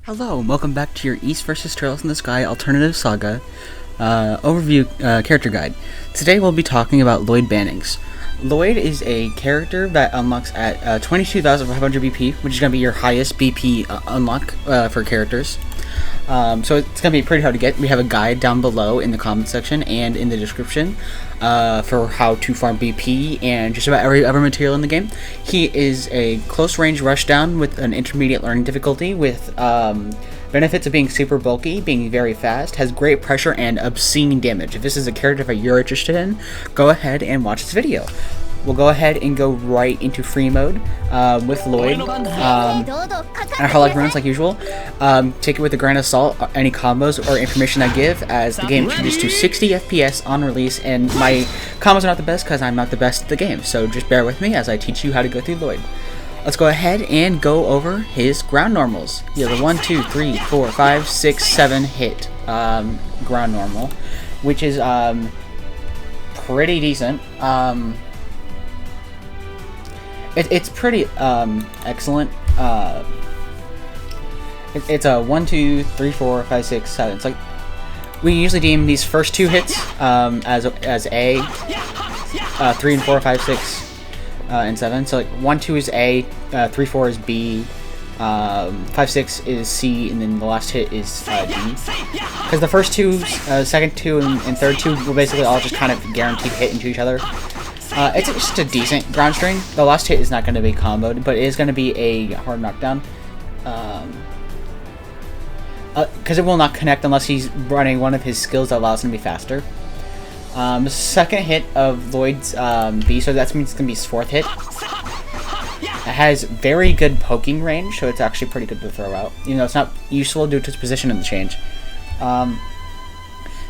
Hello, and welcome back to your East vs. Trails in the Sky Alternative Saga overview character guide. Today we'll be talking about Lloyd Bannings. Lloyd is a character that unlocks at 22,500 BP, which is going to be your highest BP unlock for characters. So it's going to be pretty hard to get. We have a guide down below in the comment section and in the description for how to farm BP and just about every other material in the game. He is a close range rushdown with an intermediate learning difficulty with benefits of being super bulky, being very fast, has great pressure, and obscene damage. If this is a character that you're interested in, go ahead and watch this video. We'll go ahead and go right into free mode with Lloyd. And our highlight runs like usual. Take it with a grain of salt, any combos or information I give, as the game changes to 60 FPS on release, and my combos are not the best because I'm not the best at the game, so just bear with me as I teach you how to go through Lloyd. Let's go ahead and go over his ground normals. He has a 1, 2, 3, 4, 5, 6, 7 hit ground normal, which is pretty decent. It's pretty excellent. It's a 1, 2, 3, 4, 5, 6, 7. It's like we usually deem these first two hits as A, 3 and 4, 5, 6, and 7. So like 1, 2 is A, 3, 4 is B, 5, 6 is C, and then the last hit is D. Because the first two, second two, and third two will basically all just kind of guaranteed hit into each other. It's just a decent ground string. The last hit is not going to be comboed, but it is going to be a hard knockdown. Because it will not connect unless he's running one of his skills that allows him to be faster. The second hit of Lloyd's B, so that means it's going to be his fourth hit. It has very good poking range, so it's actually pretty good to throw out. You know, it's not useful due to its position in the change.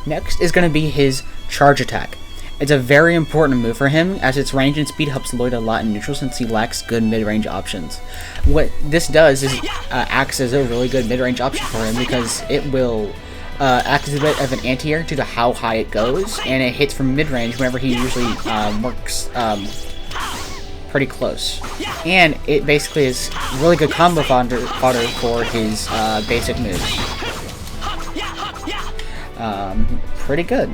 Next is going to be his charge attack. It's a very important move for him, as its range and speed helps Lloyd a lot in neutral since he lacks good mid-range options. What this does is acts as a really good mid-range option for him because it will act as a bit of an anti-air due to how high it goes, and it hits from mid-range whenever he usually works pretty close. And it basically is really good combo fodder for his basic moves. Pretty good.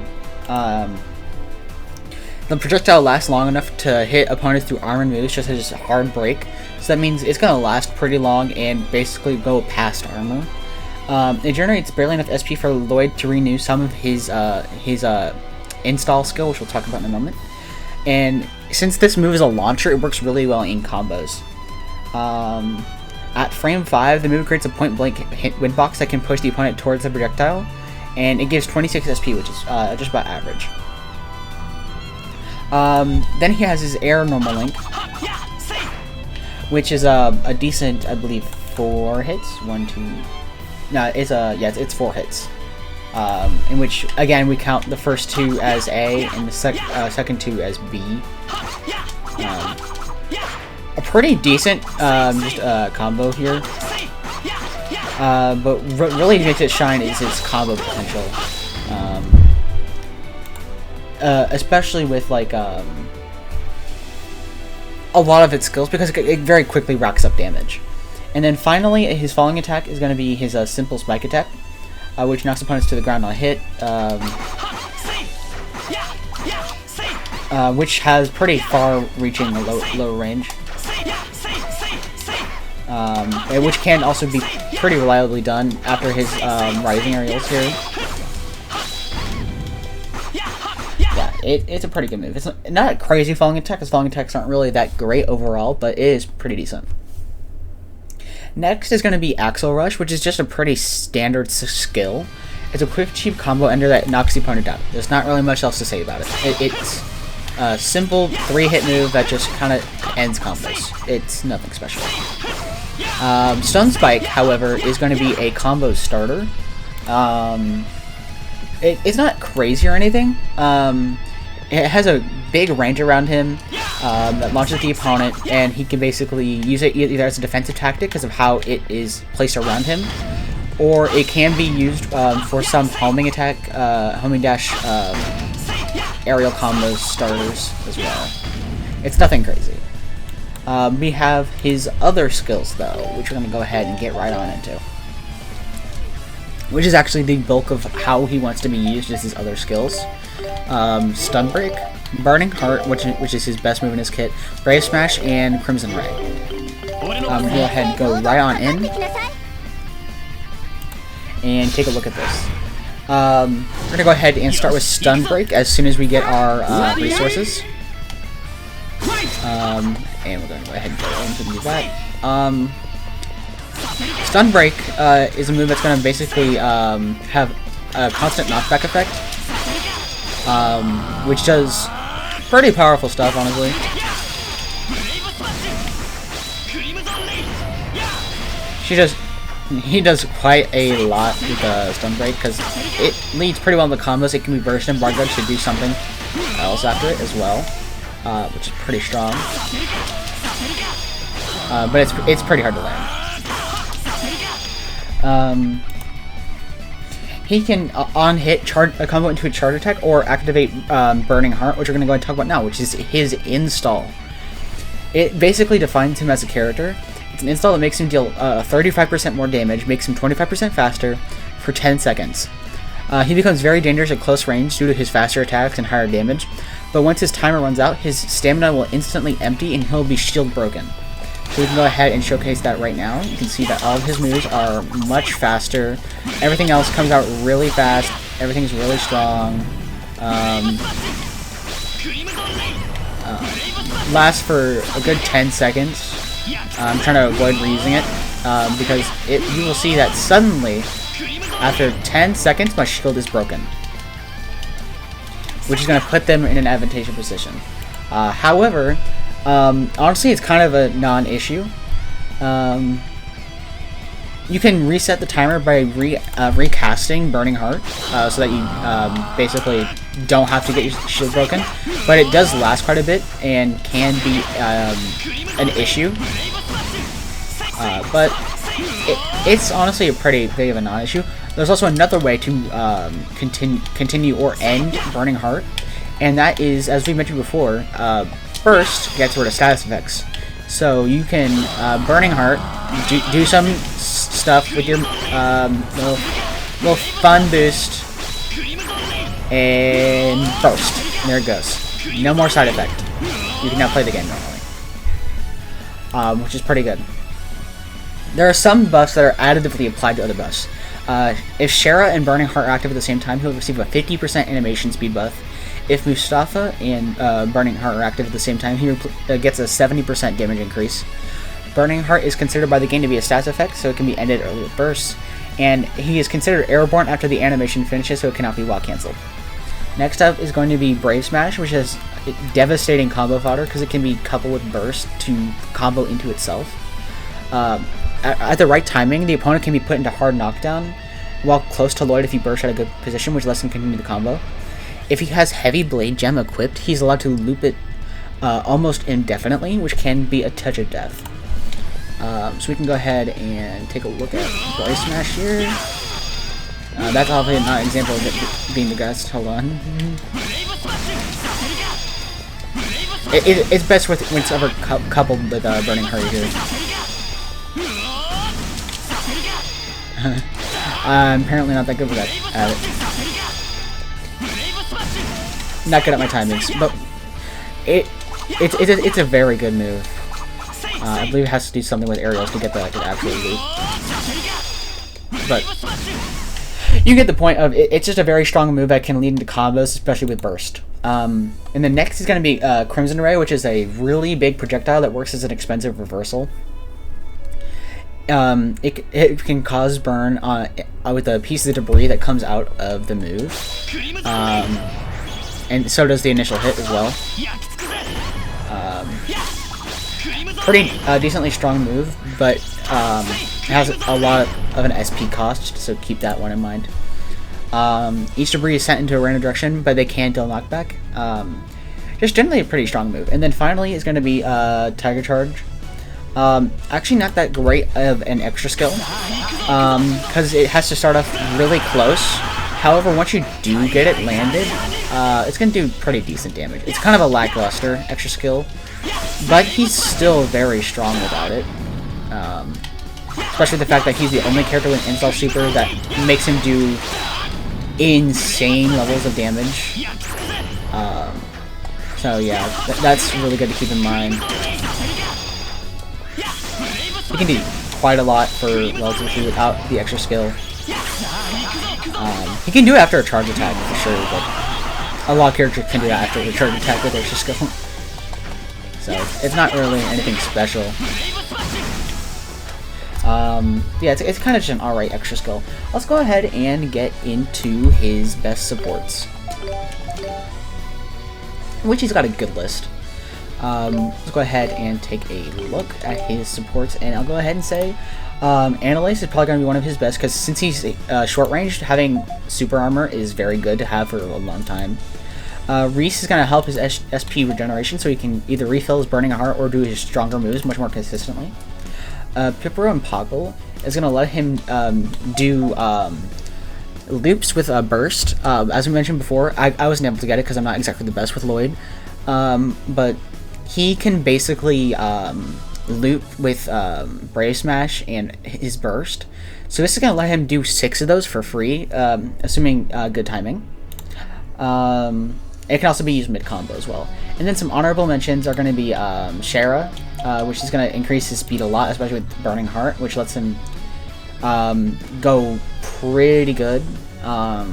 The projectile lasts long enough to hit opponents through armor moves, just as a hard break. So that means it's going to last pretty long and basically go past armor. It generates barely enough SP for Lloyd to renew some of his install skill, which we'll talk about in a moment. And since this move is a launcher, it works really well in combos. At frame 5, the move creates a point-blank hit wind box that can push the opponent towards the projectile, and it gives 26 SP, which is just about average. Then he has his air normal link, which is a decent, I believe, 4 hits. 1, 2. No, it's 4 hits. In which again we count the first 2 as A and the second 2 as B. A pretty decent combo here. But really makes it shine is its combo potential. Especially with like a lot of its skills, because it very quickly racks up damage. And then finally, his falling attack is going to be his simple spike attack, which knocks opponents to the ground on a hit, which has pretty far-reaching low range, which can also be pretty reliably done after his rising aerials here. It's a pretty good move. It's not a crazy falling attack, because falling attacks aren't really that great overall, but it is pretty decent. Next is going to be Axle Rush, which is just a pretty standard skill. It's a quick, cheap combo ender that knocks the opponent out. There's not really much else to say about it. It's a simple 3-hit move that just kind of ends combos. It's nothing special. Stun Spike, however, is going to be a combo starter. It's not crazy or anything. It has a big range around him that launches the opponent, and he can basically use it either as a defensive tactic because of how it is placed around him, or it can be used for some homing attack, homing dash aerial combos starters as well. It's nothing crazy. We have his other skills, though, which we're going to go ahead and get right on into. which is actually the bulk of how he wants to be used as his other skills. Stun Break, Burning Heart, which is his best move in his kit, Brave Smash, and Crimson Ray. Go ahead and go right on in and take a look at this. We're gonna go ahead and start with Stun Break as soon as we get our resources. And we're gonna go ahead and go into do that. Stun Break is a move that's gonna basically have a constant knockback effect, which does pretty powerful stuff, honestly. He does quite a lot with Stun Break because it leads pretty well in the combos. It can be burst and bar dodge to do something else after it as well, which is pretty strong. But it's pretty hard to land. He can on hit charge a combo into a charge attack or activate Burning Heart, which we're gonna go and talk about now, which is his install. It basically defines him as a character. It's an install that makes him deal 35% more damage, makes him 25% faster for 10 seconds. He becomes very dangerous at close range due to his faster attacks and higher damage, but once his timer runs out, his stamina will instantly empty and he'll be shield broken. So we can go ahead and showcase that right now. You can see that all of his moves are much faster. Everything else comes out really fast. Everything's really strong. Lasts for a good 10 seconds. I'm trying to avoid reusing it because you will see that suddenly, after 10 seconds, my shield is broken, which is going to put them in an advantageous position. However, honestly, it's kind of a non-issue. You can reset the timer by recasting Burning Heart, so that you basically don't have to get your shield broken, but it does last quite a bit and can be an issue. But it's honestly a pretty big of a non-issue. There's also another way to continue or end Burning Heart, and that is, as we mentioned before, Burst gets rid of status effects. So you can Burning Heart, do some stuff with your little fun boost, and Burst. And there it goes. No more side effect. You can now play the game normally, which is pretty good. There are some buffs that are additively applied to other buffs. If Shara and Burning Heart are active at the same time, he'll receive a 50% animation speed buff. If Mustafa and Burning Heart are active at the same time, he gets a 70% damage increase. Burning Heart is considered by the game to be a status effect, so it can be ended early with bursts. And he is considered airborne after the animation finishes, so it cannot be wall cancelled. Next up is going to be Brave Smash, which is devastating combo fodder because it can be coupled with burst to combo into itself. At the right timing, the opponent can be put into hard knockdown while close to Lloyd if he bursts at a good position, which lets him continue the combo. If he has Heavy Blade Gem equipped, he's allowed to loop it almost indefinitely, which can be a touch of death. So we can go ahead and take a look at Brave Smash here. That's obviously not an example of it being the best. Hold on. It's best when it's ever coupled with Burning Heart here. I'm apparently not that good with that at it. Not good at my timings, but it's a very good move. I believe it has to do something with aerials to get that actual loop. But you get the point of it's just a very strong move that can lead into combos, especially with burst. And then next is going to be Crimson Ray, which is a really big projectile that works as an expensive reversal. It can cause burn with a piece of debris that comes out of the move, and so does the initial hit as well. Pretty decently strong move, but it has a lot of an SP cost, so keep that one in mind. Each debris is sent into a random direction, but they can deal knockback. Just generally a pretty strong move. And then finally is going to be Tiger Charge. Actually not that great of an extra skill, because it has to start off really close. However, once you do get it landed, it's going to do pretty decent damage. It's kind of a lackluster extra skill, but he's still very strong without it. especially the fact that he's the only character with an install super that makes him do insane levels of damage. So yeah, that's really good to keep in mind. He can do quite a lot for relatively without the extra skill. He can do it after a charge attack for sure, but a lot of characters can do that after a charge attack with extra skill. So it's not really anything special. Yeah, it's kind of just an alright extra skill. Let's go ahead and get into his best supports, which he's got a good list. Let's go ahead and take a look at his supports, and I'll go ahead and say Analyze is probably going to be one of his best, because since he's short ranged, having super armor is very good to have for a long time. Reese is going to help his SP regeneration, so he can either refill his Burning Heart or do his stronger moves much more consistently. Pipero and Poggle is going to let him do loops with a burst. As we mentioned before, I wasn't able to get it because I'm not exactly the best with Lloyd, but he can basically loop with Brave Smash and his burst. So this is going to let him do 6 of those for free, assuming good timing. It can also be used mid-combo as well. And then some honorable mentions are going to be Shara, which is going to increase his speed a lot, especially with Burning Heart, which lets him go pretty good. The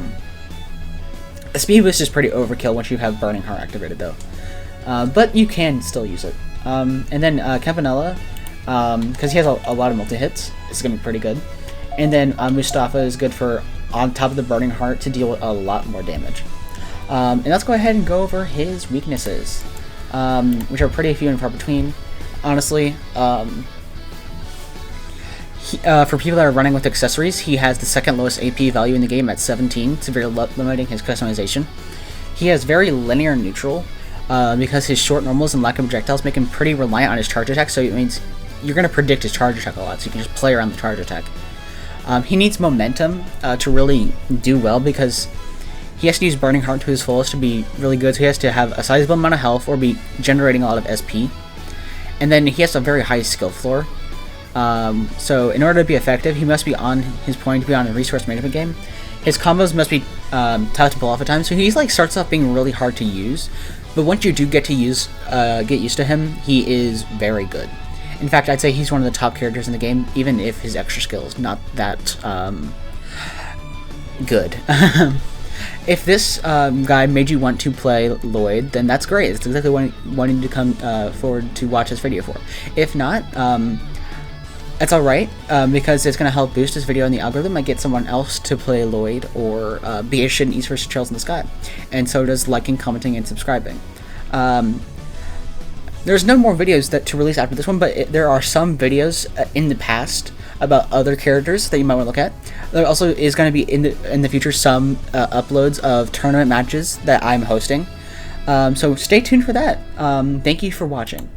speed boost is pretty overkill once you have Burning Heart activated, though. But you can still use it. And then Campanella, because he has a lot of multi-hits, it's going to be pretty good. And then Mustafa is good for, on top of the Burning Heart, to deal with a lot more damage. And let's go ahead and go over his weaknesses, which are pretty few and far between, honestly. For people that are running with accessories, he has the second lowest AP value in the game at 17, severely limiting his customization. He has very linear neutral, because his short normals and lack of projectiles make him pretty reliant on his charge attack, so it means you're going to predict his charge attack a lot, so you can just play around the charge attack. He needs momentum to really do well, because he has to use Burning Heart to his fullest to be really good, so he has to have a sizable amount of health or be generating a lot of SP. And then he has a very high skill floor. So in order to be effective, he must be on his point to be on a resource management game. His combos must be tough to pull off at times, so he's starts off being really hard to use. But once you do get used to him, he is very good. In fact, I'd say he's one of the top characters in the game, even if his extra skill is not that good. If this guide made you want to play Lloyd, then that's great. It's exactly what you wanted to come forward to watch this video for. If not, that's alright, because it's going to help boost this video in the algorithm. Might get someone else to play Lloyd or be interested in East vs. Trails in the Sky. And so does liking, commenting, and subscribing. There's no more videos to release after this one, but there are some videos in the past about other characters that you might want to look at. There also is going to be in the future some uploads of tournament matches that I'm hosting. So stay tuned for that. Thank you for watching.